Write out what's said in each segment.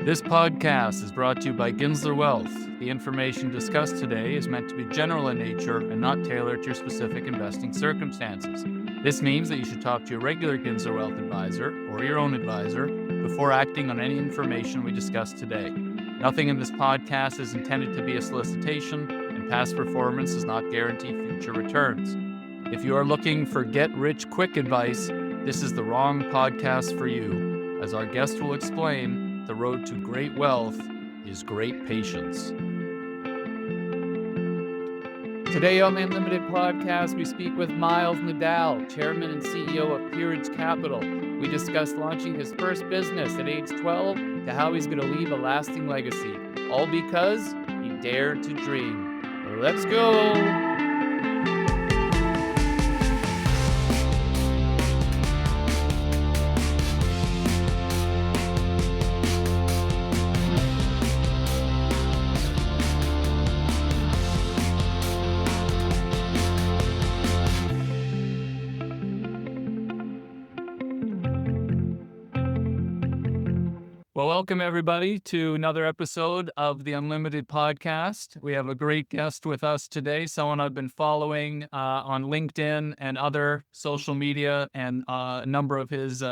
This podcast is brought to you by Ginsler Wealth. The information discussed today is meant to be general in nature and not tailored to your specific investing circumstances. This means that you should talk to your regular Ginsler Wealth advisor or your own advisor before acting on any information we discuss today. Nothing in this podcast is intended to be a solicitation, and past performance does not guarantee future returns. If you are looking for get-rich-quick advice, this is the wrong podcast for you. As our guest will explain, the road to great wealth is great patience. Today on the Unlimited Podcast, we speak with Miles Nadal, Chairman and CEO of Peerage Capital. We discuss launching his first business at age 12 to how he's going to leave a lasting legacy, all because he dared to dream. Let's go! Well, welcome everybody to another episode of the Unlimited Podcast. We have a great guest with us today, someone I've been following on LinkedIn and other social media and a number of his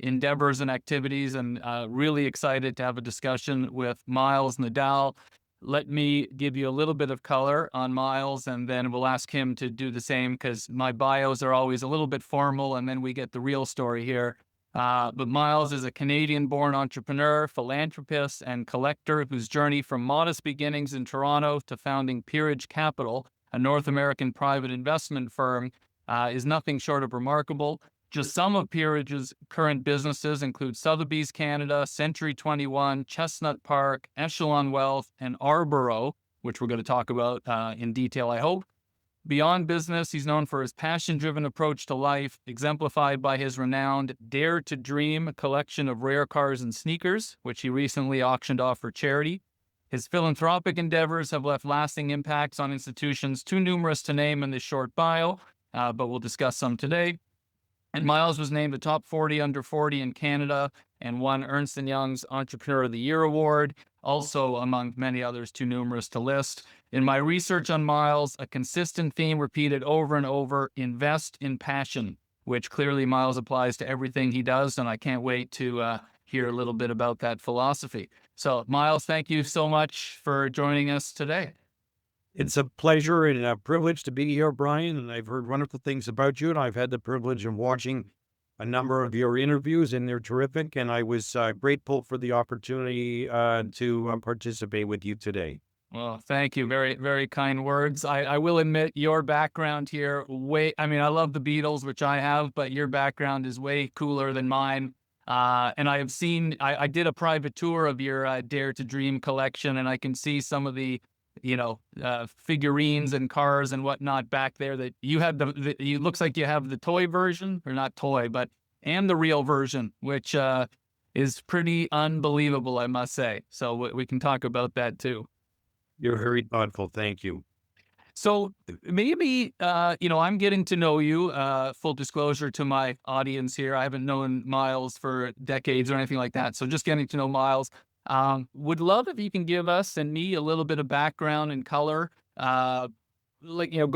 endeavors and activities, and really excited to have a discussion with Miles Nadal. Let me give you a little bit of color on Miles, and then we'll ask him to do the same because my bios are always a little bit formal, and then we get the real story here. But Miles is a Canadian-born entrepreneur, philanthropist, and collector whose journey from modest beginnings in Toronto to founding Peerage Capital, a North American private investment firm, is nothing short of remarkable. Just some of Peerage's current businesses include Sotheby's Canada, Century 21, Chestnut Park, Echelon Wealth, and Arborough, which we're going to talk about in detail, I hope. Beyond business, he's known for his passion-driven approach to life, exemplified by his renowned Dare to Dream collection of rare cars and sneakers, which he recently auctioned off for charity. His philanthropic endeavors have left lasting impacts on institutions too numerous to name in this short bio, but we'll discuss some today. And Miles was named the top 40 under 40 in Canada and won Ernst & Young's Entrepreneur of the Year Award, also among many others too numerous to list. In my research on Miles, a consistent theme repeated over and over: invest in passion, which clearly Miles applies to everything he does, and I can't wait to hear a little bit about that philosophy. So, Miles, thank you so much for joining us today. It's a pleasure and a privilege to be here, Brian, and I've heard wonderful things about you, and I've had the privilege of watching a number of your interviews, and they're terrific, and I was grateful for the opportunity to participate with you today. Well, thank you. Very, very kind words. I will admit your background here, I love the Beatles, which I have, but your background is way cooler than mine. And I have seen, I did a private tour of your Dare to Dream collection, and I can see some of the figurines and cars and whatnot back there that you had. It looks like you have the toy version, or not toy, and the real version, which is pretty unbelievable, I must say. So we can talk about that too. You're very thoughtful. Thank you. So maybe, I'm getting to know you, full disclosure to my audience here. I haven't known Miles for decades or anything like that. So just getting to know Miles. Would love if you can give us and me a little bit of background and color, go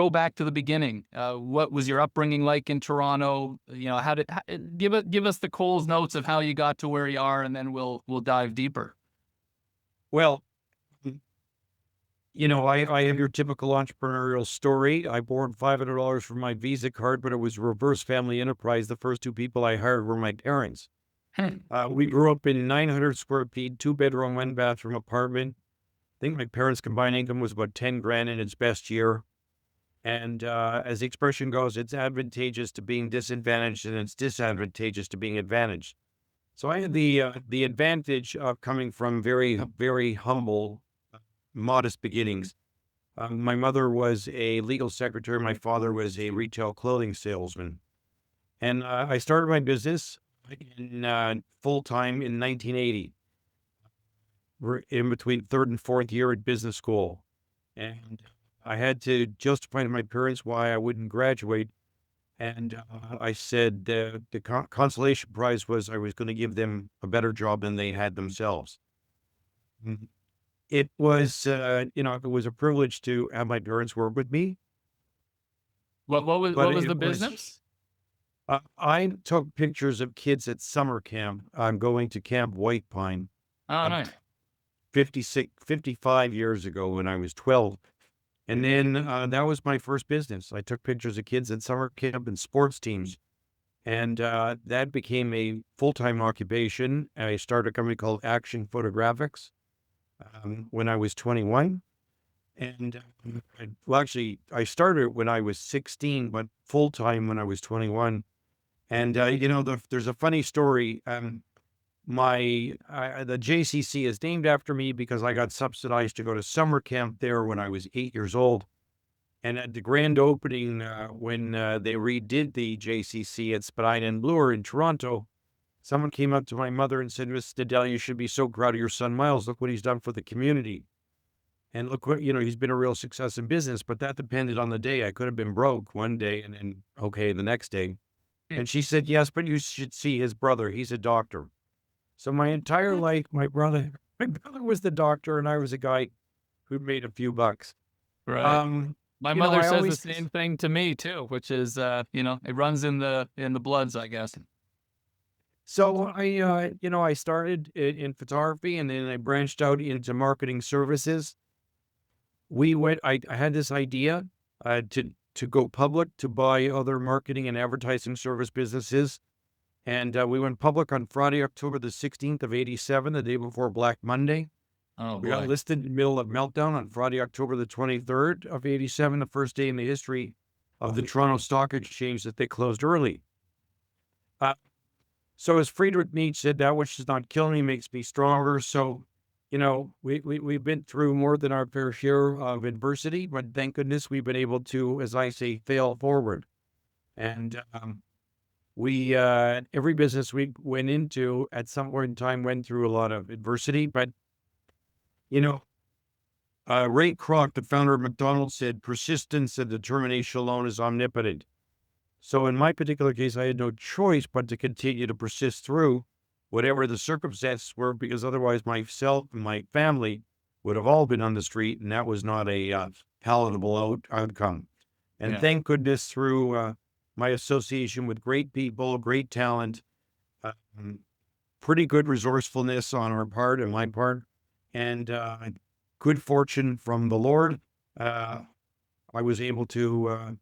back to the beginning. What was your upbringing like in Toronto? Give us the Coles notes of how you got to where you are, and then we'll dive deeper. Well, I have your typical entrepreneurial story. I borrowed $500 from my Visa card, but it was reverse family enterprise. The first two people I hired were my parents. We grew up in 900 square feet, 2-bedroom, 1-bathroom apartment. I think my parents' combined income was about 10 grand in its best year. And as the expression goes, it's advantageous to being disadvantaged, and it's disadvantageous to being advantaged. So I had the advantage of coming from very, very humble, modest beginnings. My mother was a legal secretary. My father was a retail clothing salesman. And I started my business in full-time in 1980. We're in between third and fourth year at business school. And I had to justify to my parents why I wouldn't graduate. And I said the consolation prize was I was going to give them a better job than they had themselves. Mhm. It was, it was a privilege to have my parents work with me, but What was it the was, business? I took pictures of kids at summer camp. I'm going to Camp White Pine, Oh, uh, nice. 55 years ago when I was 12. And then that was my first business. I took pictures of kids at summer camp and sports teams. And that became a full-time occupation. I started a company called Action Photographics when I was 21. And actually, I started when I was 16, but full-time when I was 21. And, there's a funny story. The JCC is named after me because I got subsidized to go to summer camp there when I was 8 years old. And at the grand opening, when they redid the JCC at Spadina and Bloor in Toronto, someone came up to my mother and said, "Miss Nadal, you should be so proud of your son, Miles. Look what he's done for the community. And look what, he's been a real success in business." But that depended on the day. I could have been broke one day and then okay the next day. Hmm. And she said, "Yes, but you should see his brother. He's a doctor." So my entire life, my brother was the doctor and I was a guy who made a few bucks. Right. Um, My mother I says the always same thing to me too, which is, it runs in the bloods, I guess. So I started in photography and then I branched out into marketing services. I had this idea to go public to buy other marketing and advertising service businesses. And we went public on Friday, October the 16th of 87, the day before Black Monday. Oh We got boy. listed in the middle of meltdown on Friday, October the 23rd of 87, the first day in the history of the Toronto Stock Exchange that they closed early. Uh, So as Friedrich Nietzsche said, that which does not kill me makes me stronger. So, we've been through more than our fair share of adversity, but thank goodness we've been able to, as I say, fail forward. And every business we went into at some point in time went through a lot of adversity. But, you know, Ray Kroc, the founder of McDonald's, said persistence and determination alone is omnipotent. So in my particular case, I had no choice but to continue to persist through whatever the circumstances were, because otherwise myself and my family would have all been on the street, and that was not a palatable outcome. And Yeah. thank goodness through my association with great people, great talent, um, pretty good resourcefulness on our part and my part, and good fortune from the Lord, uh, I was able to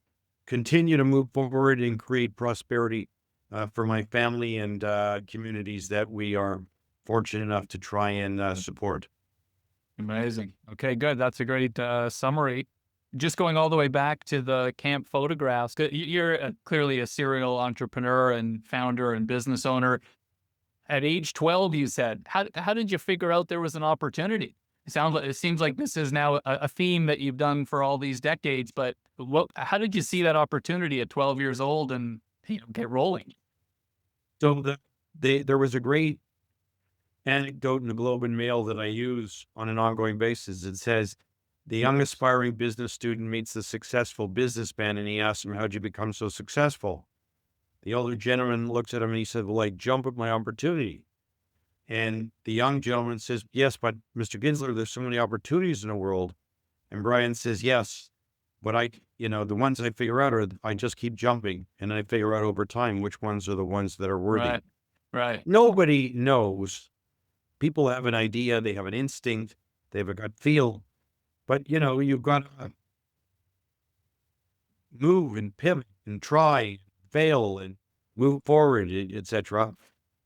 continue to move forward and create prosperity for my family and communities that we are fortunate enough to try and support. Amazing. Okay, good. That's a great summary. Just going all the way back to the camp photographs, you're clearly a serial entrepreneur and founder and business owner. At age 12, you said, how did you figure out there was an opportunity? It seems like this is now a theme that you've done for all these decades, but how did you see that opportunity at 12 years old and get rolling? So there was a great anecdote in the Globe and Mail that I use on an ongoing basis. It says, the young aspiring business student meets the successful businessman and he asks him, how'd you become so successful? The older gentleman looks at him and he said, well, I jump at my opportunity. And the young gentleman says, yes, but Mr. Ginsler, there's so many opportunities in the world. And Brian says, yes, but the ones I figure out are I just keep jumping and I figure out over time which ones are the ones that are worthy. Right, right. Nobody knows. People have an idea, they have an instinct, they have a gut feel, but you've got to move and pivot and try, fail and move forward, etc.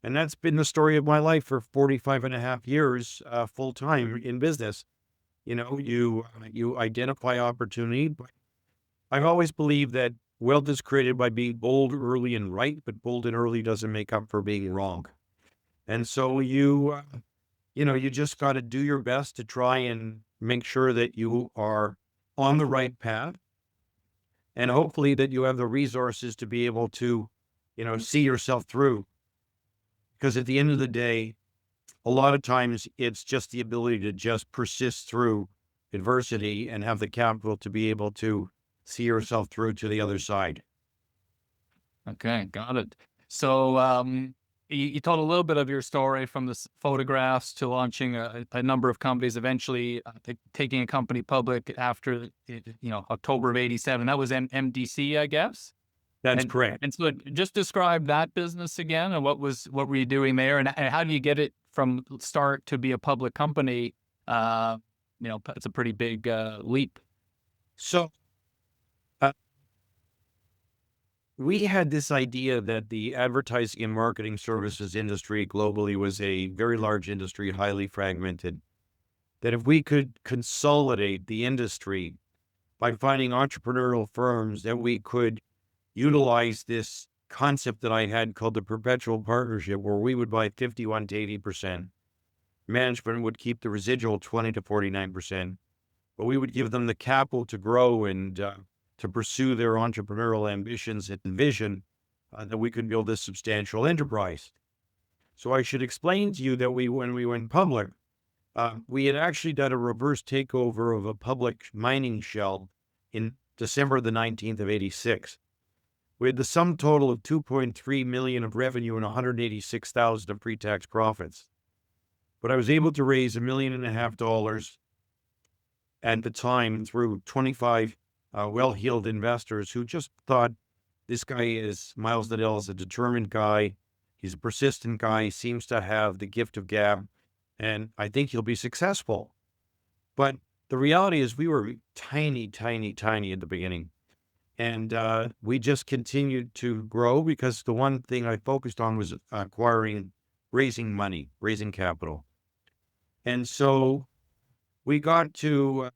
And that's been the story of my life for 45 and a half years, full time in business. You identify opportunity, but I've always believed that wealth is created by being bold early and right, but bold and early doesn't make up for being wrong. And so you just got to do your best to try and make sure that you are on the right path and hopefully that you have the resources to be able to, see yourself through. Because at the end of the day, a lot of times it's just the ability to just persist through adversity and have the capital to be able to see yourself through to the other side. Okay, got it. So, you told a little bit of your story from the photographs to launching a number of companies, eventually taking a company public after, October of 87. That was MDC, I guess. That's And correct. and so just describe that business again, and what were you doing there, and how do you get it from start to be a public company? It's a pretty big leap. So uh, we had this idea that the advertising and marketing services industry globally was a very large industry, highly fragmented, that if we could consolidate the industry by finding entrepreneurial firms, that we could utilize this concept that I had called the perpetual partnership, where we would buy 51 to 80%. Management would keep the residual 20 to 49%, but we would give them the capital to grow and to pursue their entrepreneurial ambitions and vision, that we could build this substantial enterprise. So I should explain to you that when we went public, we had actually done a reverse takeover of a public mining shell in December the 19th of 86. We had the sum total of 2.3 million of revenue and 186,000 of pre-tax profits. But I was able to raise $1.5 million at the time through 25 well-heeled investors who just thought, this guy Miles Nadal is a determined guy. He's a persistent guy. He seems to have the gift of gab, and I think he'll be successful. But the reality is we were tiny, tiny, tiny at the beginning. And we just continued to grow because the one thing I focused on was raising money, raising capital. And so we got to,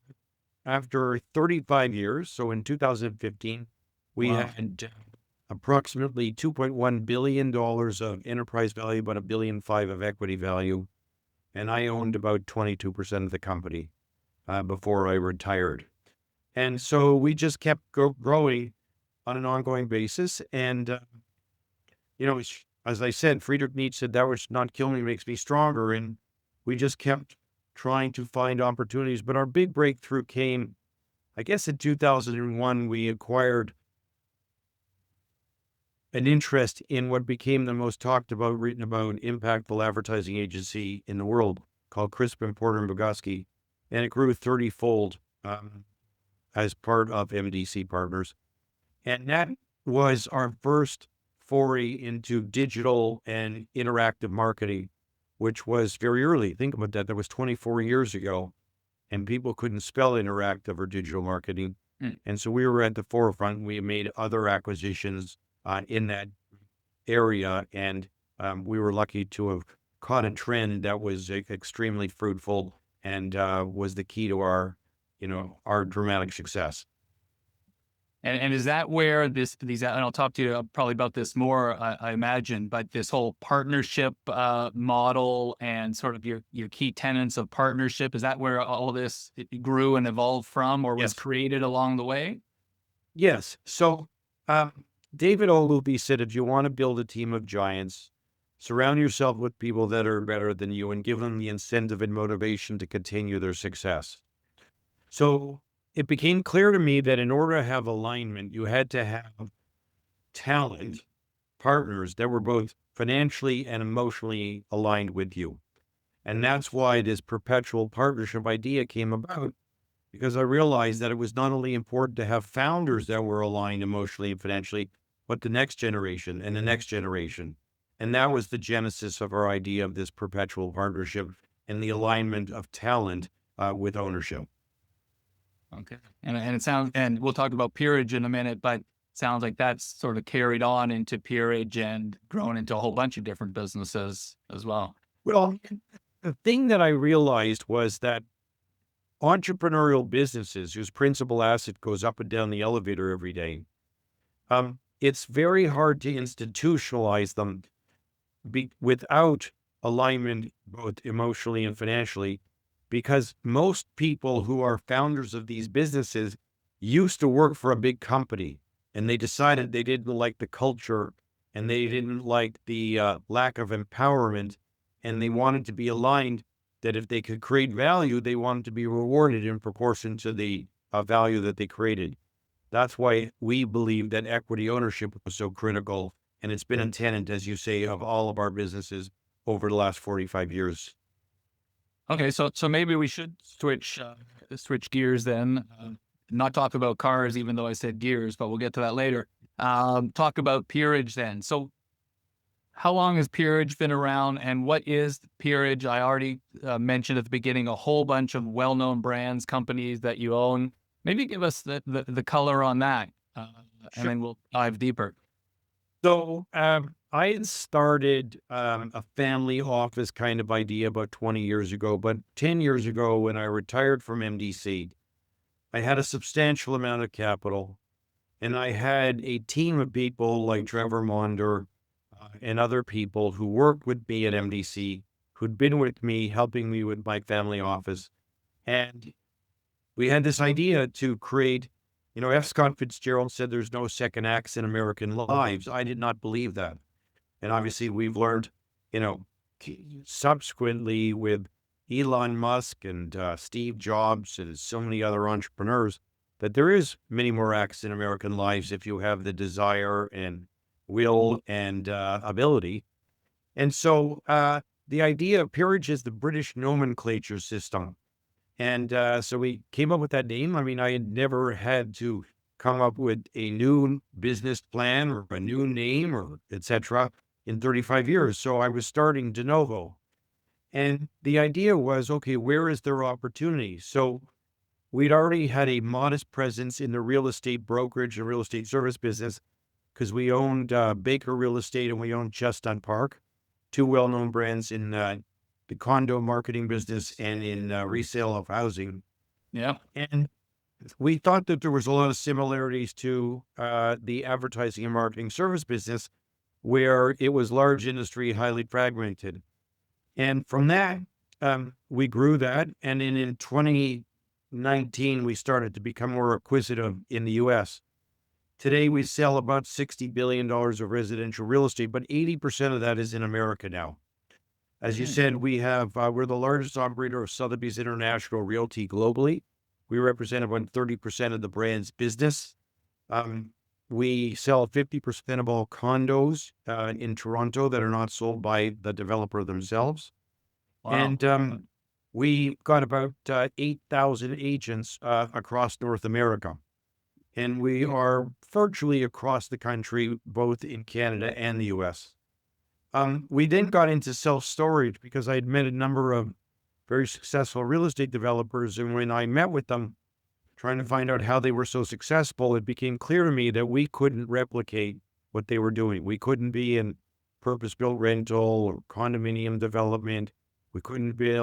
after 35 years, so in 2015, we Wow. had approximately $2.1 billion of enterprise value, about $1.5 billion of equity value. And I owned about 22% of the company before I retired. And so we just kept growing on an ongoing basis. And, as I said, Friedrich Nietzsche said, that which not kill me makes me stronger. And we just kept trying to find opportunities. But our big breakthrough came, I guess, in 2001. We acquired an interest in what became the most talked about, written about, impactful advertising agency in the world called Crispin Porter and Bogusky. And it grew 30-fold. As part of MDC Partners. And that was our first foray into digital and interactive marketing, which was very early. Think about that. That was 24 years ago, and people couldn't spell interactive or digital marketing. And so we were at the forefront. We made other acquisitions in that area, and we were lucky to have caught a trend that was extremely fruitful and was the key to our dramatic success. And is that where these, and I'll talk to you probably about this more, I imagine, but this whole partnership model and sort of your key tenets of partnership, is that where all of this grew and evolved from, or was Yes. created along the way? Yes. So David Ogilvy said, if you want to build a team of giants, surround yourself with people that are better than you and give them the incentive and motivation to continue their success. So it became clear to me that in order to have alignment, you had to have talent partners that were both financially and emotionally aligned with you. And that's why this perpetual partnership idea came about, because I realized that it was not only important to have founders that were aligned emotionally and financially, but the next generation and the next generation. And that was the genesis of our idea of this perpetual partnership and the alignment of talent with ownership. Okay. And it sounds, and we'll talk about Peerage in a minute, but it sounds like that's sort of carried on into Peerage and grown into a whole bunch of different businesses as well. Well, the thing that I realized was that entrepreneurial businesses whose principal asset goes up and down the elevator every day, it's very hard to institutionalize them without alignment, both emotionally and financially, because most people who are founders of these businesses used to work for a big company, and they decided they didn't like the culture and they didn't like the lack of empowerment, and they wanted to be aligned that if they could create value, they wanted to be rewarded in proportion to the value that they created. That's why we believe that equity ownership was so critical And it's been a tenet, as you say, of all of our businesses over the last 45 years. Okay, so maybe we should switch gears then. Not talk about cars, even though I said gears, but we'll get to that later. Talk about Peerage then. So, how long has Peerage been around, and what is Peerage? I already mentioned at the beginning a whole bunch of well-known brands, companies that you own. Maybe give us the color on that, and Sure. then we'll dive deeper. So I had started a family office kind of idea about 20 years ago, but 10 years ago when I retired from MDC, I had a substantial amount of capital and I had a team of people like Trevor Monder and other people who worked with me at MDC, who'd been with me, helping me with my family office. And we had this idea to create, F. Scott Fitzgerald said there's no second acts in American lives. I did not believe that. And obviously we've learned, you know, subsequently with Elon Musk and Steve Jobs and so many other entrepreneurs that there is many more acts in American lives if you have the desire and will and ability. And so the idea of peerage is the British nomenclature system. And so we came up with that name. I mean, I had never had to come up with a new business plan or a new name or etc. in 35 years. So I was starting de novo. And the idea was, okay, where is there opportunity? So we'd already had a modest presence in the real estate brokerage and real estate service business because we owned Baker Real Estate and we owned Just on Park, two well-known brands in the condo marketing business and in resale of housing. Yeah. And we thought that there was a lot of similarities to the advertising and marketing service business, where it was large industry, highly fragmented. And from that, we grew that. And then in 2019, we started to become more acquisitive in the US. Today, we sell about $60 billion of residential real estate, but 80% of that is in America now. As you said, we're the largest operator of Sotheby's International Realty globally. We represent about 30% of the brand's business. We sell 50% of all condos in Toronto that are not sold by the developer themselves. Wow. And we got about 8,000 agents across North America. And we are virtually across the country, both in Canada and the US. We then got into self-storage because I had met a number of very successful real estate developers. And when I met with them, trying to find out how they were so successful, it became clear to me that we couldn't replicate what they were doing. We couldn't be in purpose-built rental or condominium development. We couldn't be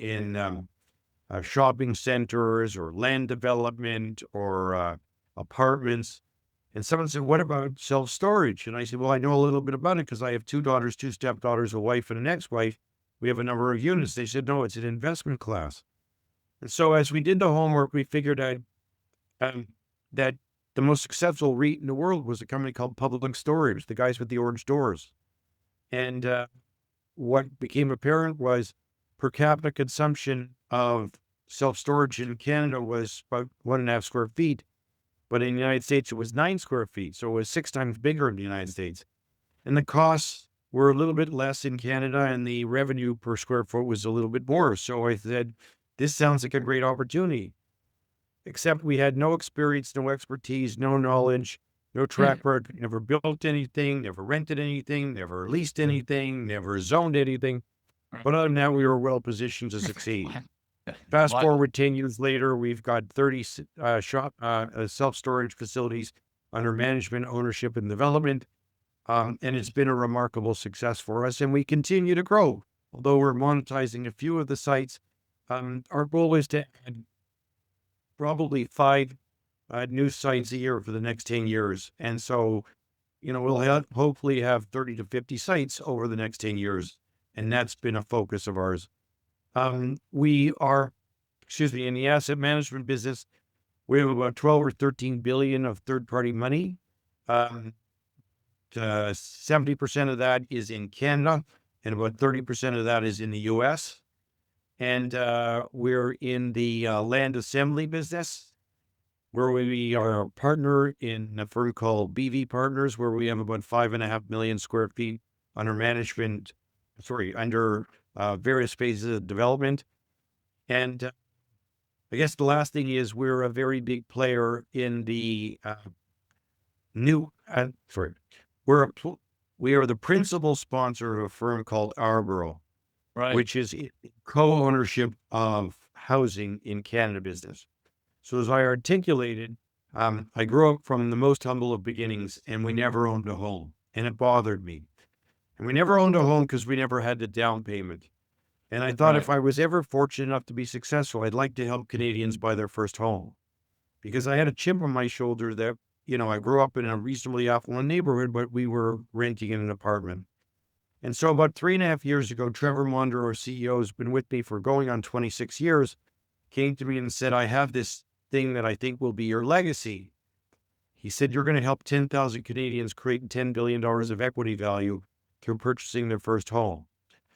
in shopping centers or land development or apartments. And someone said, what about self-storage? And I said, well, I know a little bit about it because I have two daughters, two stepdaughters, a wife and an ex-wife. We have a number of units. They said, no, it's an investment class. And so as we did the homework, we figured out that the most successful REIT in the world was a company called Public Storage, the guys with the orange doors. And what became apparent was per capita consumption of self-storage in Canada was about 1.5 square feet. But in the United States, it was 9 square feet. So it was 6 times bigger in the United States. And the costs were a little bit less in Canada and the revenue per square foot was a little bit more. So I said, this sounds like a great opportunity. Except we had no experience, no expertise, no knowledge, no track record, never built anything, never rented anything, never leased anything, never zoned anything. But other than that, we were well positioned to succeed. Fast forward 10 years later, we've got 30 self-storage facilities under management, ownership, and development. And it's been a remarkable success for us, and we continue to grow. Although we're monetizing a few of the sites, our goal is to add probably 5 new sites a year for the next 10 years. And so, we'll hopefully have 30 to 50 sites over the next 10 years. And that's been a focus of ours. We are, in the asset management business, we have about 12 or 13 billion of third-party money. 70% of that is in Canada, and about 30% of that is in the US. And we're in the land assembly business. where we are a partner in a firm called BV Partners, where we have about 5.5 million square feet under management, under various phases of development. And I guess the last thing is we're a very big player in the new, we're we are the principal sponsor of a firm called Arboro, Right. which is co-ownership of housing in Canada business. So as I articulated, I grew up from the most humble of beginnings, and we never owned a home, and it bothered me. And we never owned a home because we never had the down payment. And I thought if I was ever fortunate enough to be successful, I'd like to help Canadians buy their first home, because I had a chip on my shoulder that, I grew up in a reasonably affluent neighborhood, but we were renting in an apartment. And so about 3.5 years ago, Trevor Monder, our CEO, has been with me for going on 26 years, came to me and said, I have this thing that I think will be your legacy. He said, you're going to help 10,000 Canadians create $10 billion of equity value through purchasing their first home.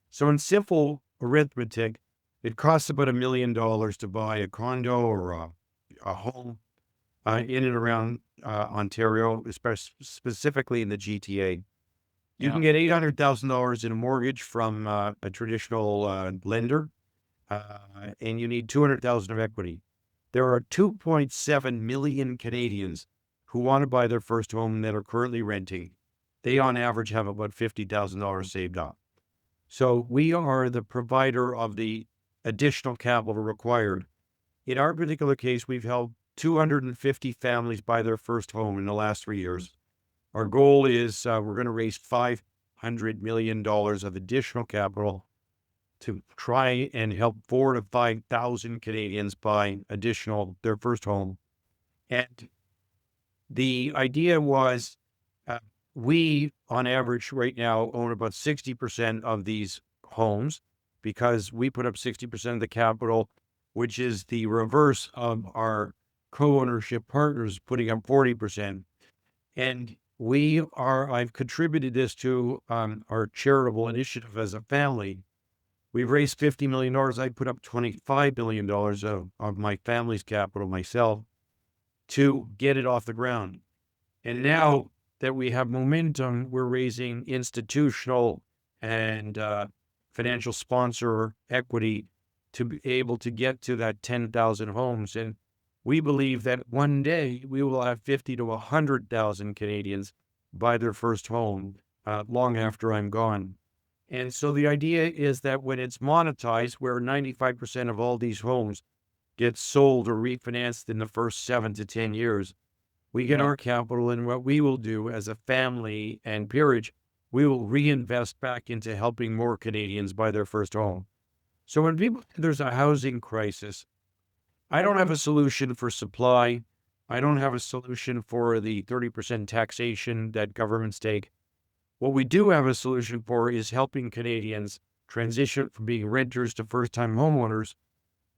So in simple arithmetic, it costs about $1 million to buy a condo or a home in and around Ontario, specifically in the GTA. You can get $800,000 in a mortgage from a traditional lender, and you need $200,000 of equity. There are 2.7 million Canadians who want to buy their first home that are currently renting. They, on average, have about $50,000 saved up. So we are the provider of the additional capital required. In our particular case, we've helped 250 families buy their first home in the last 3 years. Our goal is we're going to raise $500 million of additional capital to try and help 4,000 to 5,000 Canadians buy their first home. And the idea was we, on average, right now own about 60% of these homes, because we put up 60% of the capital, which is the reverse of our co-ownership partners putting up 40%. And I've contributed this to our charitable initiative as a family. We've raised $50 million. I put up $25 billion of my family's capital myself to get it off the ground. And now that we have momentum, we're raising institutional and financial sponsor equity to be able to get to that 10,000 homes. And we believe that one day we will have 50 to 100,000 Canadians buy their first home long after I'm gone. And so the idea is that when it's monetized, where 95% of all these homes get sold or refinanced in the first 7 to 10 years, we get our capital, and what we will do as a family and Peerage, we will reinvest back into helping more Canadians buy their first home. So when there's a housing crisis, I don't have a solution for supply. I don't have a solution for the 30% taxation that governments take. What we do have a solution for is helping Canadians transition from being renters to first-time homeowners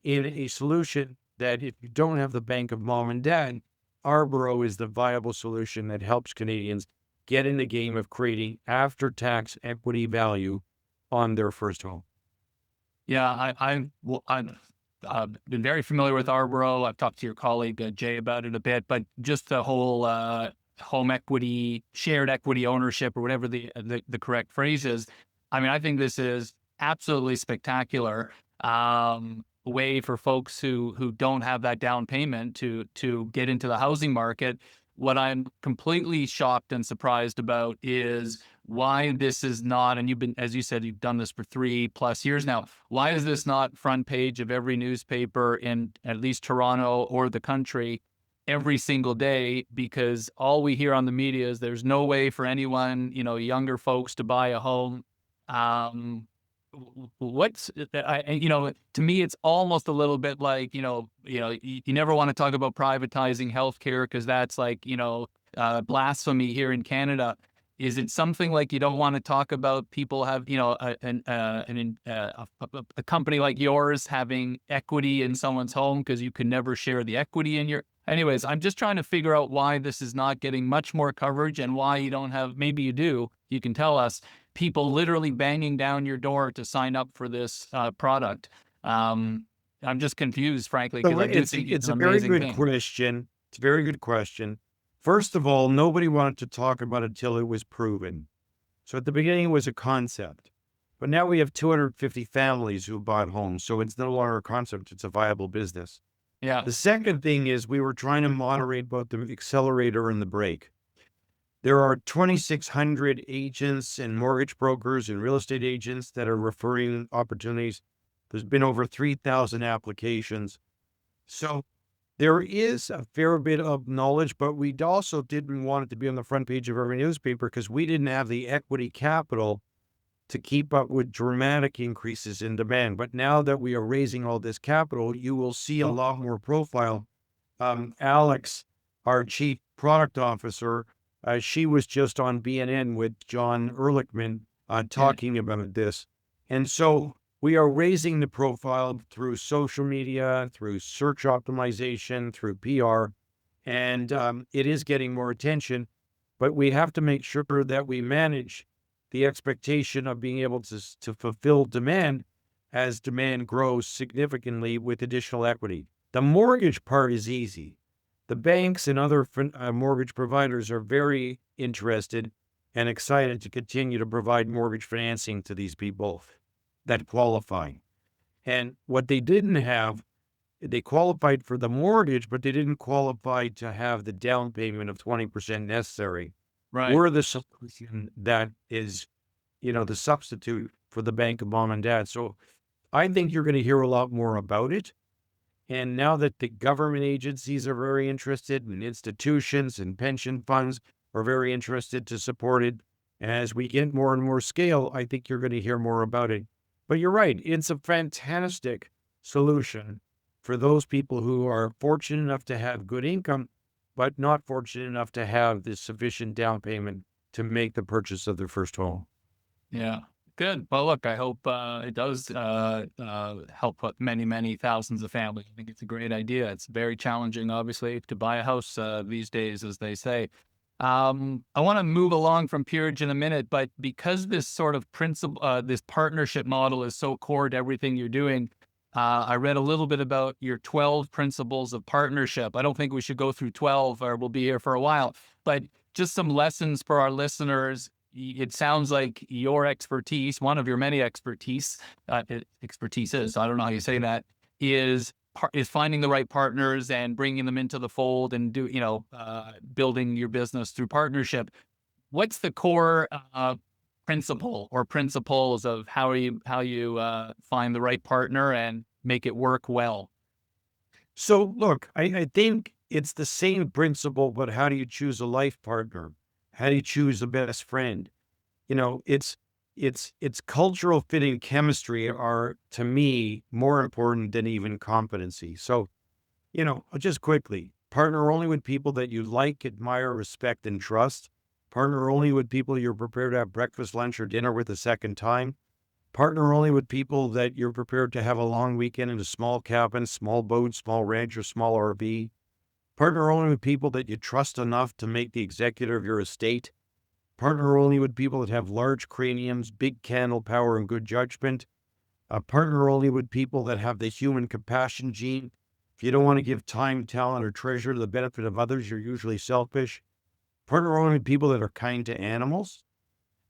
in a solution that, if you don't have the bank of mom and dad, Arboro is the viable solution that helps Canadians get in the game of creating after-tax equity value on their first home. Yeah, I've been very familiar with Arboro. I've talked to your colleague Jay about it a bit, but just the whole home equity, shared equity ownership, or whatever the correct phrase is. I mean, I think this is absolutely spectacular way for folks who don't have that down payment to get into the housing market. What I'm completely shocked and surprised about is why this is not, and you've been, as you said, you've done this for 3+ years now. Why is this not front page of every newspaper in at least Toronto or the country every single day? Because all we hear on the media is there's no way for anyone, younger folks to buy a home. To me, it's almost a little bit like, you never want to talk about privatizing healthcare because that's like, blasphemy here in Canada. Is it something like you don't want to talk about people have, a company like yours having equity in someone's home because you can never share the equity in your. Anyways, I'm just trying to figure out why this is not getting much more coverage and why you don't have, maybe you do, you can tell us, people literally banging down your door to sign up for this product. I'm just confused, frankly, because I do think it's a an very amazing good thing. question. It's a very good question. First of all, nobody wanted to talk about it until it was proven. So at the beginning, it was a concept. But now we have 250 families who bought homes. So it's no longer a concept, it's a viable business. Yeah. The second thing is we were trying to moderate both the accelerator and the brake. There are 2,600 agents and mortgage brokers and real estate agents that are referring opportunities. There's been over 3,000 applications. So there is a fair bit of knowledge, but we also didn't want it to be on the front page of every newspaper because we didn't have the equity capital to keep up with dramatic increases in demand. But now that we are raising all this capital, you will see a lot more profile. Alex, our chief product officer, she was just on BNN with John Ehrlichman talking about this. And so we are raising the profile through social media, through search optimization, through PR, and it is getting more attention. But we have to make sure that we manage the expectation of being able to fulfill demand as demand grows significantly with additional equity. The mortgage part is easy. The banks and other mortgage providers are very interested and excited to continue to provide mortgage financing to these people that qualify. And what they didn't have, they qualified for the mortgage, but they didn't qualify to have the down payment of 20% necessary. Right. We're the solution that is, the substitute for the bank of mom and dad. So I think you're going to hear a lot more about it. And now that the government agencies are very interested, and institutions and pension funds are very interested to support it, as we get more and more scale, I think you're going to hear more about it. But you're right. It's a fantastic solution for those people who are fortunate enough to have good income, but not fortunate enough to have the sufficient down payment to make the purchase of their first home. Yeah. Good. Well, look, I hope it does help with many, many thousands of families. I think it's a great idea. It's very challenging, obviously, to buy a house these days, as they say. I want to move along from Peerage in a minute, but because this sort of principle, this partnership model is so core to everything you're doing, I read a little bit about your 12 principles of partnership. I don't think we should go through 12 or we'll be here for a while, but just some lessons for our listeners. It sounds like your expertise, one of your many expertises, I don't know how you say that, is finding the right partners and bringing them into the fold and building your business through partnership. What's the core principle or principles of how you find the right partner and make it work well? So look, I think it's the same principle, but how do you choose a life partner? How do you choose a best friend? It's cultural fit and chemistry are, to me, more important than even competency. So, just quickly, partner only with people that you like, admire, respect, and trust. Partner only with people you're prepared to have breakfast, lunch, or dinner with a second time. Partner only with people that you're prepared to have a long weekend in a small cabin, small boat, small ranch, or small RV. Partner only with people that you trust enough to make the executor of your estate. Partner only with people that have large craniums, big candle power, and good judgment. Partner only with people that have the human compassion gene. If you don't want to give time, talent, or treasure to the benefit of others, you're usually selfish. Partner only with people that are kind to animals.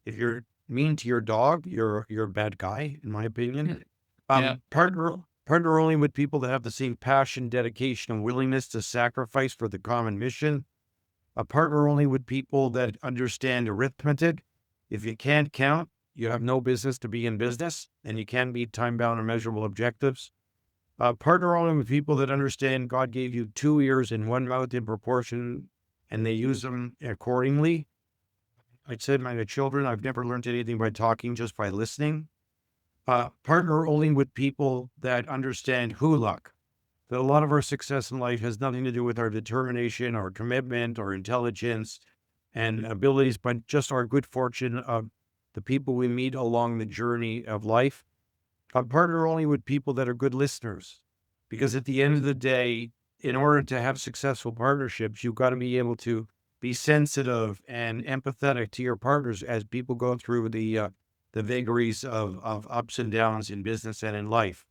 If you're mean to your dog, you're a bad guy, in my opinion. Yeah. Partner only with people that have the same passion, dedication, and willingness to sacrifice for the common mission. A partner only with people that understand arithmetic. If you can't count, you have no business to be in business, and you can't meet time-bound and measurable objectives. Partner only with people that understand God gave you 2 ears and 1 mouth in proportion, and they use them accordingly. I said to my children, I've never learned anything by talking, just by listening. Partner only with people that understand who luck. That a lot of our success in life has nothing to do with our determination, our commitment, our intelligence, and abilities, but just our good fortune of the people we meet along the journey of life. Partner only with people that are good listeners, because at the end of the day, in order to have successful partnerships, you've got to be able to be sensitive and empathetic to your partners as people go through the vagaries of ups and downs in business and in life.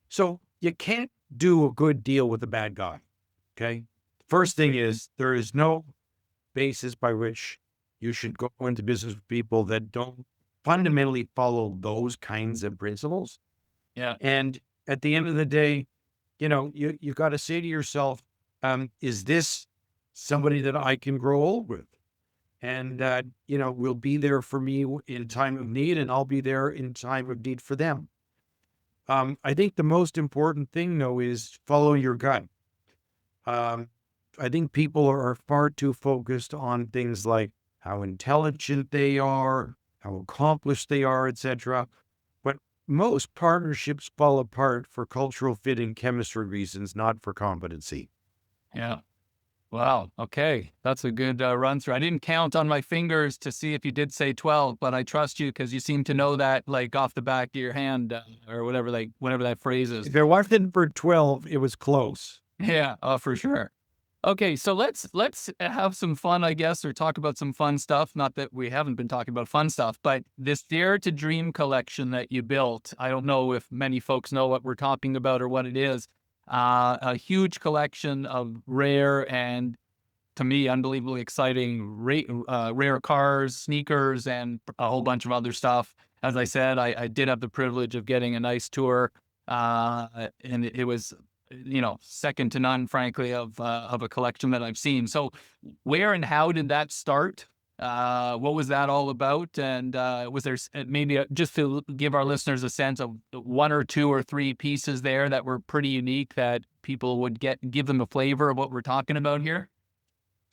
So you can't do a good deal with a bad guy. Okay. first thing is there is no basis by which you should go into business with people that don't fundamentally follow those kinds of principles. Yeah. And at the end of the day, you've got to say to yourself, is this somebody that I can grow old with? And that, will be there for me in time of need, and I'll be there in time of need for them. I think the most important thing, though, is follow your gut. Um, I think people are far too focused on things like how intelligent they are, how accomplished they are, etc. But most partnerships fall apart for cultural fit and chemistry reasons, not for competency. Yeah. Wow. Okay. That's a good run through. I didn't count on my fingers to see if you did say 12, but I trust you because you seem to know that like off the back of your hand or whatever, like whatever that phrase is. If it wasn't for 12, it was close. Yeah. For sure. Okay. So let's have some fun, I guess, or talk about some fun stuff. Not that we haven't been talking about fun stuff, but this Dare to Dream collection that you built, I don't know if many folks know what we're talking about or what it is. A huge collection of rare and, to me, unbelievably exciting rare cars, sneakers, and a whole bunch of other stuff. As I said, I did have the privilege of getting a nice tour, and it was, second to none, frankly, of a collection that I've seen. So, where and how did that start? What was that all about? And was there maybe just to give our listeners a sense of one or two or three pieces there that were pretty unique that people would give them a flavor of what we're talking about here?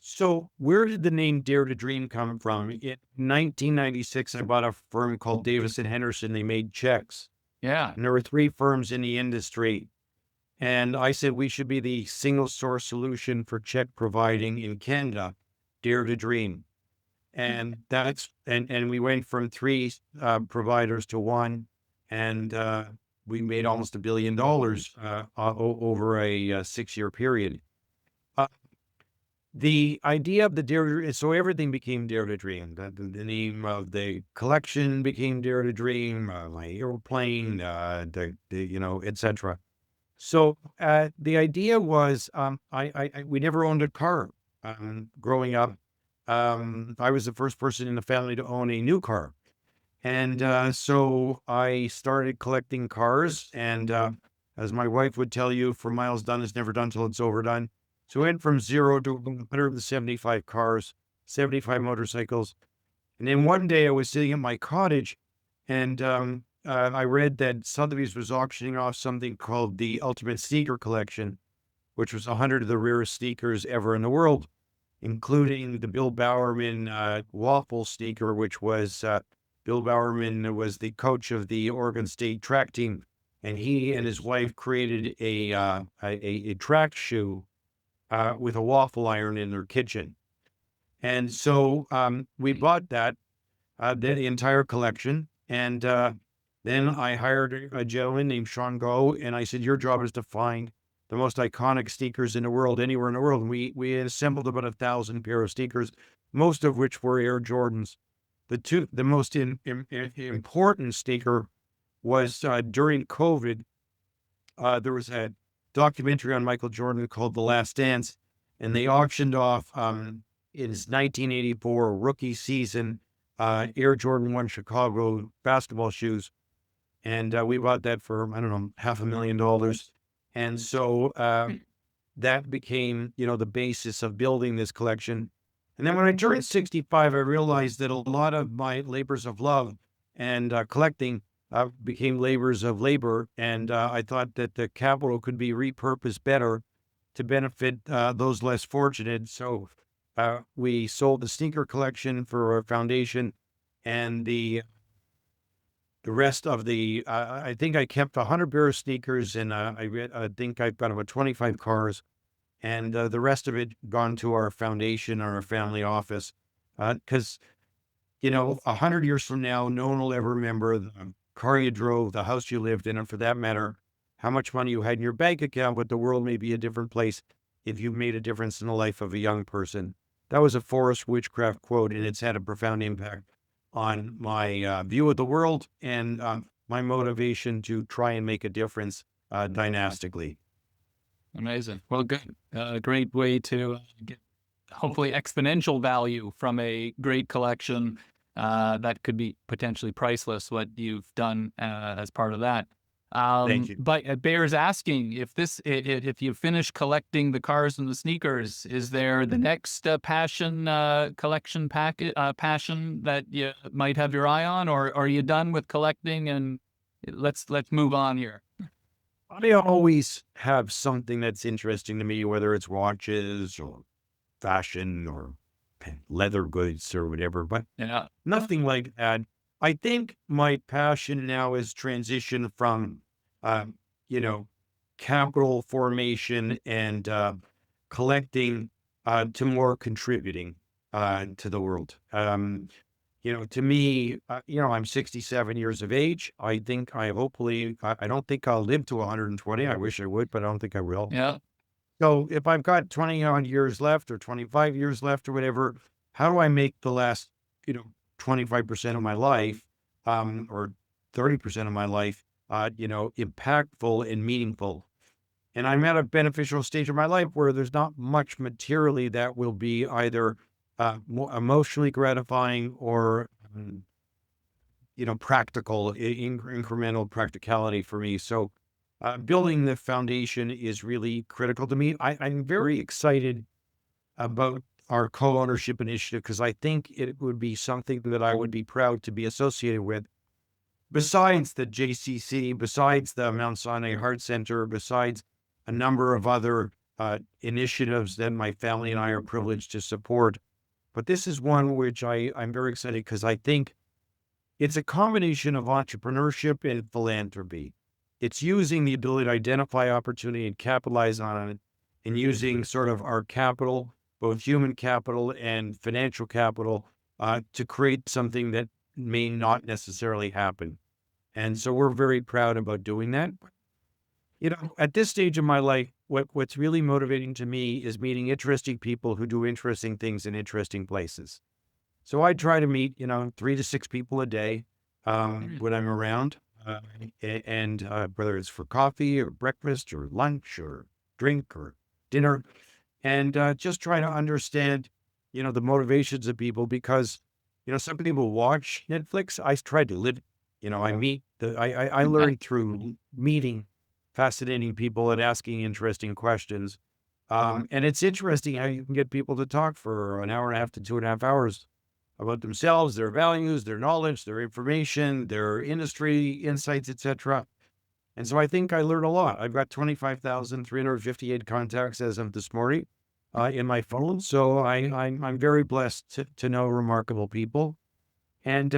So where did the name Dare to Dream come from? In 1996, I bought a firm called Davis and Henderson. They made checks. Yeah. And there were three firms in the industry. And I said, we should be the single source solution for check providing in Canada, Dare to Dream. And and we went from three providers to one, and we made almost $1 billion over a 6-year period. The idea of the Dare, so everything became Dare to Dream. The name of the collection became Dare to Dream, my airplane, etc. So the idea was, we never owned a car growing up. I was the first person in the family to own a new car. And so I started collecting cars. And as my wife would tell you, for miles done is never done till it's overdone. So I went from 0 to 175 cars, 75 motorcycles. And then one day I was sitting at my cottage, and I read that Sotheby's was auctioning off something called the Ultimate Sneaker Collection, which was 100 of the rarest sneakers ever in the world, including the Bill Bowerman waffle sneaker, which was Bill Bowerman was the coach of the Oregon State track team, and he and his wife created a track shoe with a waffle iron in their kitchen. And so we bought the entire collection. And then I hired a gentleman named Sean Go, and I said, your job is to find the most iconic sneakers in the world, anywhere in the world. And we assembled about 1,000 pair of sneakers, most of which were Air Jordans. The most important sneaker was during COVID. There was a documentary on Michael Jordan called The Last Dance, and they auctioned off in his 1984 rookie season Air Jordan 1 Chicago basketball shoes. And we bought that for, I don't know, $500,000. And so that became, the basis of building this collection. And then when I turned 65, I realized that a lot of my labors of love and collecting became labors of labor. And I thought that the capital could be repurposed better to benefit those less fortunate. So we sold the sneaker collection for our foundation, and the rest of I think I kept 100 pair of sneakers, and I think I've got about 25 cars, and the rest of it gone to our foundation or our family office. Because, 100 years from now, no one will ever remember the car you drove, the house you lived in, and for that matter, how much money you had in your bank account, but the world may be a different place if you've made a difference in the life of a young person. That was a Forrest Witchcraft quote, and it's had a profound impact on my view of the world and my motivation to try and make a difference dynastically. Amazing. Well, good. Great way to get hopefully exponential value from a great collection that could be potentially priceless, what you've done as part of that. Thank you. But it bears asking if if you finish collecting the cars and the sneakers, is there the next passion collection passion that you might have your eye on, or are you done with collecting and let's move on here? I always have something that's interesting to me, whether it's watches or fashion or leather goods or whatever, but Yeah. nothing like that. I think my passion now is transition from, um, you know, capital formation and collecting to more contributing to the world. To me, I'm 67 years of age. I think I don't think I'll live to 120. I wish I would, but I don't think I will. Yeah. So if I've got 20 odd years left or 25 years left or whatever, how do I make the last, you know, 25% of my life, or 30% of my life, impactful and meaningful? And I'm at a beneficial stage of my life where there's not much materially that will be either more emotionally gratifying or, practical, incremental practicality for me. So building the foundation is really critical to me. I'm very excited about our co-ownership initiative because I think it would be something that I would be proud to be associated with. Besides the JCC, besides the Mount Sinai Heart Center, besides a number of other initiatives that my family and I are privileged to support. But this is one which I'm very excited because I think it's a combination of entrepreneurship and philanthropy. It's using the ability to identify opportunity and capitalize on it, and using sort of our capital, both human capital and financial capital, to create something that may not necessarily happen. And so we're very proud about doing that. At this stage of my life, what's really motivating to me is meeting interesting people who do interesting things in interesting places. So I try to meet, 3 to 6 people a day when I'm around, and whether it's for coffee or breakfast or lunch or drink or dinner, and just try to understand, the motivations of people because, some people watch Netflix. I try to live, I meet I learn through meeting fascinating people and asking interesting questions. And it's interesting how you can get people to talk for an hour and a half to 2.5 hours about themselves, their values, their knowledge, their information, their industry insights, etc. And so I think I learned a lot. I've got 25,358 contacts as of this morning in my phone. So I'm very blessed to know remarkable people. And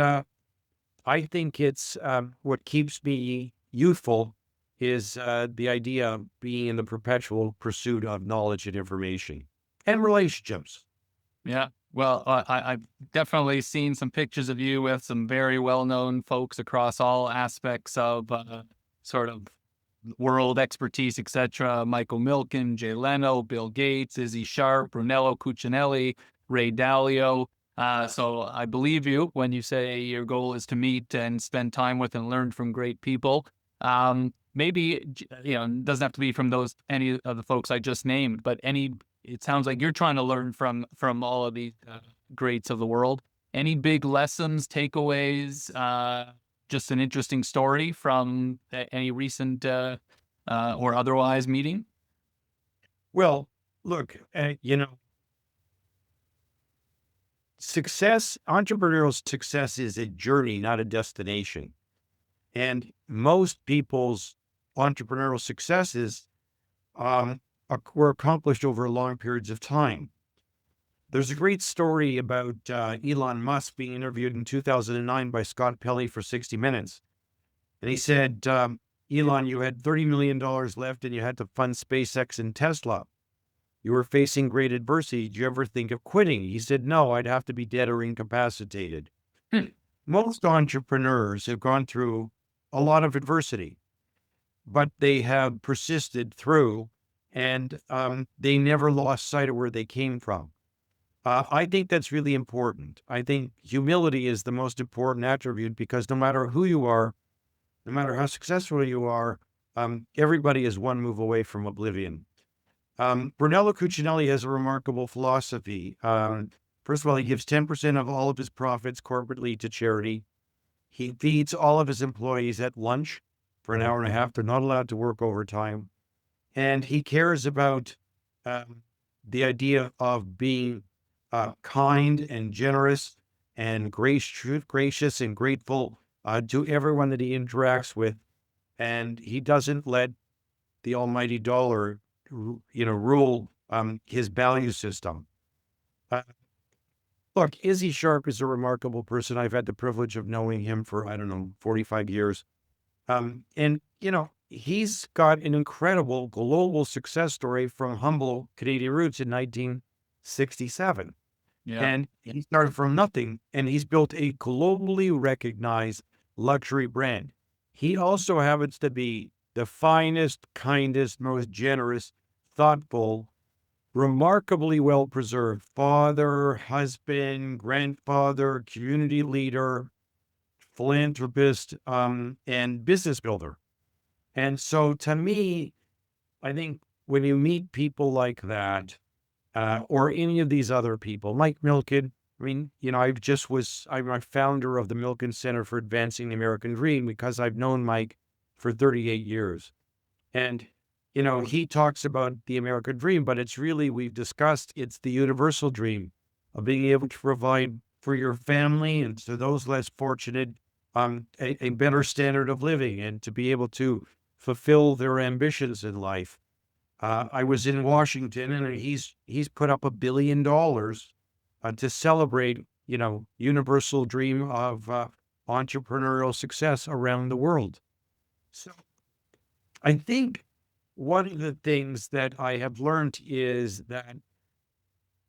I think it's what keeps me youthful is the idea of being in the perpetual pursuit of knowledge and information and relationships. Yeah. Well, I've definitely seen some pictures of you with some very well-known folks across all aspects of sort of world expertise, etc. Michael Milken, Jay Leno, Bill Gates, Izzy Sharp, Brunello Cucinelli, Ray Dalio. So I believe you when you say your goal is to meet and spend time with and learn from great people. Maybe, it doesn't have to be from any of the folks I just named, but it sounds like you're trying to learn from all of these greats of the world. Any big lessons, takeaways, just an interesting story from any recent or otherwise meeting? Well, look, entrepreneurial success is a journey, not a destination. And most people's entrepreneurial successes were accomplished over long periods of time. There's a great story about Elon Musk being interviewed in 2009 by Scott Pelley for 60 Minutes. And he said, Elon, you had $30 million left and you had to fund SpaceX and Tesla. You were facing great adversity. Did you ever think of quitting? He said, no, I'd have to be dead or incapacitated. Most entrepreneurs have gone through a lot of adversity, but they have persisted through and they never lost sight of where they came from. I think that's really important. I think humility is the most important attribute because no matter who you are, no matter how successful you are, everybody is one move away from oblivion. Brunello Cucinelli has a remarkable philosophy. First of all, he gives 10% of all of his profits corporately to charity. He feeds all of his employees at lunch for an hour and a half. They're not allowed to work overtime. And he cares about the idea of being kind and generous and gracious and grateful to everyone that he interacts with. And he doesn't let the almighty dollar, rule his value system. Look, Izzy Sharp is a remarkable person. I've had the privilege of knowing him for, 45 years. And he's got an incredible global success story from humble Canadian roots in 1967. Yeah. And he started from nothing, and he's built a globally recognized luxury brand. He also happens to be the finest, kindest, most generous, thoughtful, remarkably well-preserved father, husband, grandfather, community leader, philanthropist, and business builder. And so to me, I think when you meet people like that, or any of these other people, Mike Milken, I'm a founder of the Milken Center for Advancing the American Dream because I've known Mike for 38 years. And, he talks about the American dream, but it's really, we've discussed, it's the universal dream of being able to provide for your family and to those less fortunate, a better standard of living and to be able to fulfill their ambitions in life. I was in Washington, and he's put up $1 billion to celebrate, universal dream of entrepreneurial success around the world. So I think one of the things that I have learned is that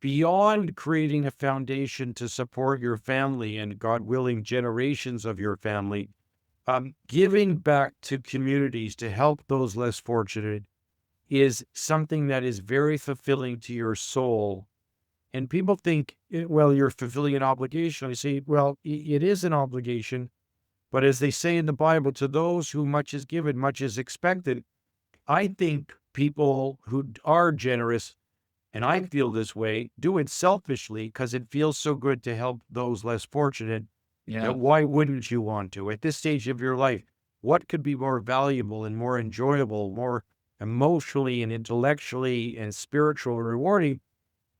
beyond creating a foundation to support your family and, God willing, generations of your family, giving back to communities to help those less fortunate is something that is very fulfilling to your soul. And people think, well, you're fulfilling an obligation. I say, well, it is an obligation. But as they say in the Bible, to those who much is given, much is expected. I think people who are generous, and I feel this way, do it selfishly because it feels so good to help those less fortunate. Yeah. That why wouldn't you want to? At this stage of your life, what could be more valuable and more enjoyable, more emotionally and intellectually and spiritually rewarding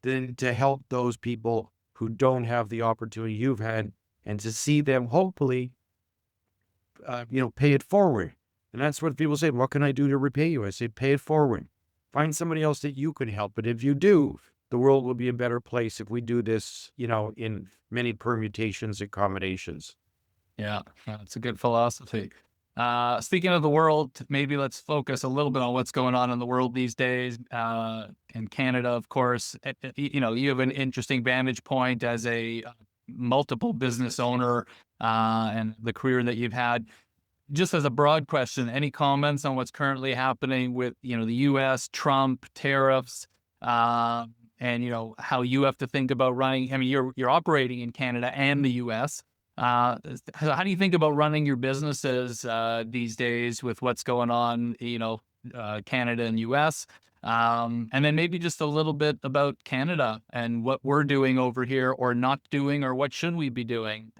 than to help those people who don't have the opportunity you've had and to see them hopefully, pay it forward. And that's what people say. What can I do to repay you? I say, pay it forward. Find somebody else that you can help. But if you do, the world will be a better place if we do this, in many permutations and combinations. Yeah, it's a good philosophy. Speaking of the world, maybe let's focus a little bit on what's going on in the world these days. In Canada, of course, you have an interesting vantage point as a multiple business owner and the career that you've had. Just as a broad question, any comments on what's currently happening with, the U.S., Trump, tariffs, and, how you have to think about running? I mean, you're operating in Canada and the U.S. How do you think about running your businesses these days with what's going on, Canada and U.S.? And then maybe just a little bit about Canada and what we're doing over here or not doing, or what should we be doing?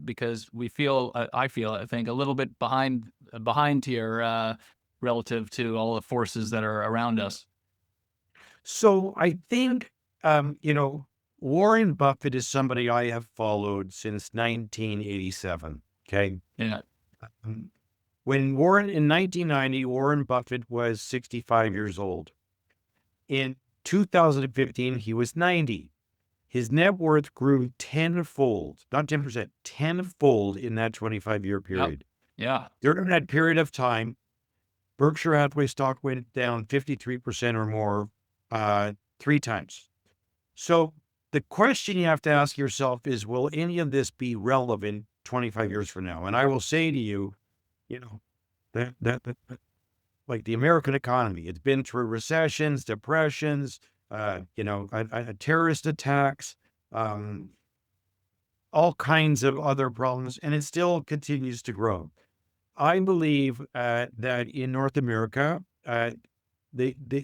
Because I think, a little bit behind here relative to all the forces that are around us. So I think, Warren Buffett is somebody I have followed since 1987. Okay. Yeah. In 1990, Warren Buffett was 65 years old. In 2015, he was 90. His net worth grew tenfold, not 10%, tenfold in that 25-year period. Yep. Yeah. During that period of time, Berkshire Hathaway stock went down 53% or more, 3 times. So the question you have to ask yourself is, will any of this be relevant 25 years from now? And I will say to you, that like the American economy, it's been through recessions, depressions, terrorist attacks, all kinds of other problems, and it still continues to grow. I believe that in North America,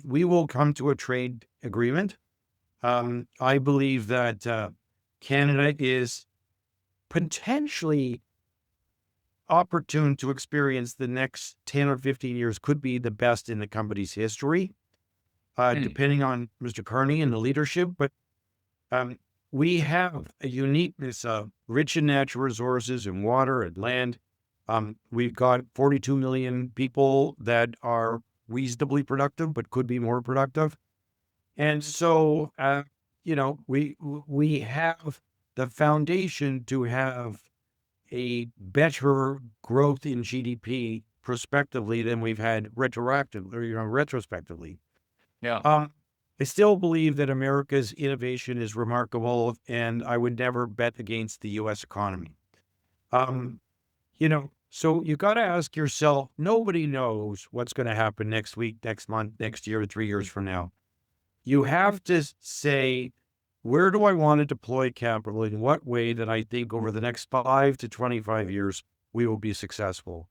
we will come to a trade agreement. I believe that Canada is potentially opportune to experience the next 10 or 15 years could be the best in the company's history, depending on Mr. Carney and the leadership. But um, we have a uniqueness of rich in natural resources and water and land. We've got 42 million people that are reasonably productive, but could be more productive. And so, we have the foundation to have a better growth in GDP prospectively than we've had retrospectively. Yeah. I still believe that America's innovation is remarkable, and I would never bet against the U.S. economy. So you got to ask yourself, nobody knows what's going to happen next week, next month, next year, 3 years from now. You have to say, where do I want to deploy capital? In what way that I think over the next 5 to 25 years, we will be successful?